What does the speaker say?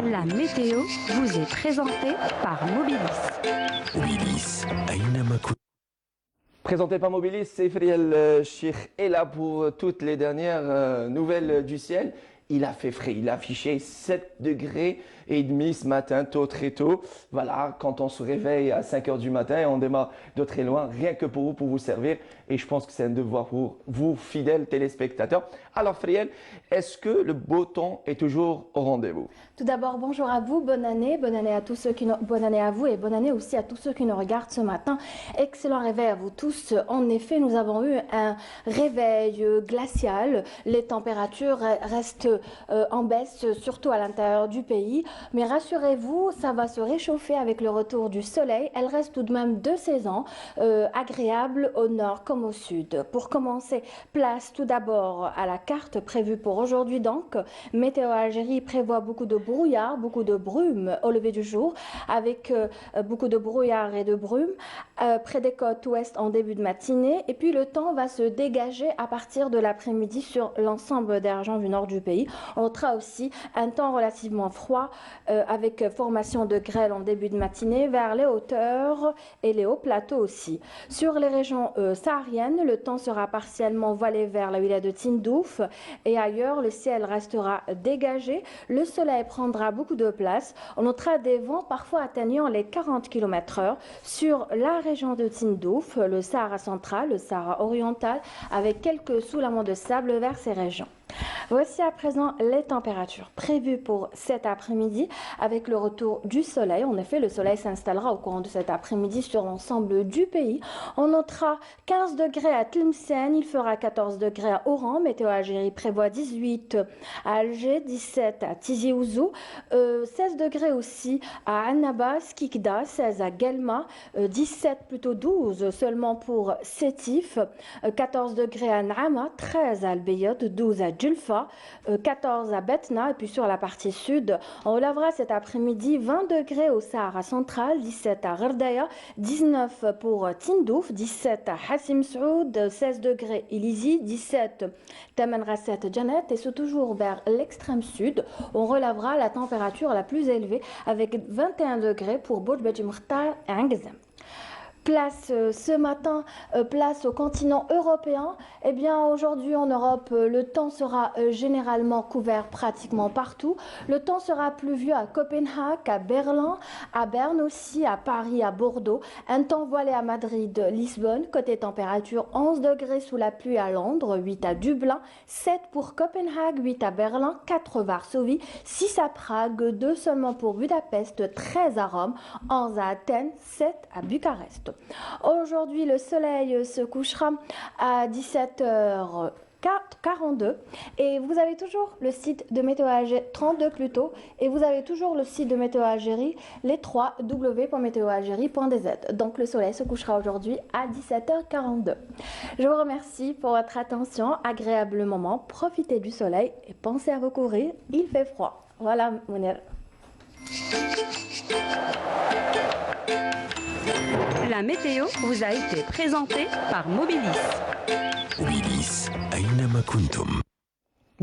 La météo vous est présentée par Mobilis. Mobilis, أينما كنت. Présenté par Mobilis, c'est Friel Chir est là pour toutes les dernières nouvelles du ciel. Il a fait frais, il a affiché 7 degrés et demi ce matin, tôt, très tôt. Voilà, quand on se réveille à 5 heures du matin et on démarre de très loin, rien que pour vous servir. Et je pense que c'est un devoir pour vous, fidèles téléspectateurs. Alors Friel, est-ce que le beau temps est toujours au rendez-vous? Tout d'abord, bonjour à vous, bonne année à tous ceux bonne année à vous et bonne année aussi à tous ceux qui nous regardent ce matin. Excellent réveil à vous tous. En effet, nous avons eu un réveil glacial. Les températures restent en baisse, surtout à l'intérieur du pays. Mais rassurez-vous, ça va se réchauffer avec le retour du soleil. Elle reste tout de même de saison, agréable au nord comme au sud. Pour commencer, place tout d'abord à la carte prévue pour aujourd'hui donc. Météo Algérie prévoit beaucoup de brouillard, beaucoup de brume au lever du jour, avec beaucoup de brouillard et de brume près des côtes ouest en début de matinée. Et puis le temps va se dégager à partir de l'après-midi sur l'ensemble des régions du nord du pays. On notera aussi un temps relativement froid avec formation de grêle en début de matinée vers les hauteurs et les hauts plateaux aussi. Sur les régions sahariennes, le temps sera partiellement voilé vers la wilaya de Tindouf et ailleurs, le ciel restera dégagé. Le soleil prendra beaucoup de place. On notera des vents parfois atteignant les 40 km/h sur la région de Tindouf, le Sahara central, le Sahara oriental, avec quelques soulaments de sable vers ces régions. Voici à présent les températures prévues pour cet après-midi avec le retour du soleil. En effet, le soleil s'installera au courant de cet après-midi sur l'ensemble du pays. On notera 15 degrés à Tlemcen, il fera 14 degrés à Oran. Météo Algérie prévoit 18 à Alger, 17 à Tizi Ouzou, 16 degrés aussi à Annaba, Skikda, 16 à Guelma, 17 plutôt 12 seulement pour Sétif, 14 degrés à Naama, 13 à Al-Beyot, 12 à Djulfa, 14 à Betna et puis sur la partie sud, on relèvera cet après-midi 20 degrés au Sahara central, 17 à Gherdaya, 19 pour Tindouf, 17 à Hassim Saoud, 16 degrés Ilizi, 17 Tamanrasset Janet et c'est toujours vers l'extrême sud, on relèvera la température la plus élevée avec 21 degrés pour Boudj Mukhtar et Angzem. Place ce matin, place au continent européen. Eh bien aujourd'hui en Europe, le temps sera généralement couvert pratiquement partout. Le temps sera pluvieux à Copenhague, à Berlin, à Berne aussi, à Paris, à Bordeaux. Un temps voilé à Madrid, Lisbonne. Côté température, 11 degrés sous la pluie à Londres, 8 à Dublin, 7 pour Copenhague, 8 à Berlin, 4 Varsovie, 6 à Prague, 2 seulement pour Budapest, 13 à Rome, 11 à Athènes, 7 à Bucarest. Aujourd'hui, le soleil se couchera à 17h42 et vous avez toujours le site de Météo Algérie, 32 plutôt, et vous avez toujours le site de Météo Algérie, les 3 w.météoalgérie.dz. Donc le soleil se couchera aujourd'hui à 17h42. Je vous remercie pour votre attention, agréable moment, profitez du soleil et pensez à vous couvrir, il fait froid. Voilà, Mounir. La météo vous a été présentée par Mobilis. Mobilis, أينما كنتم.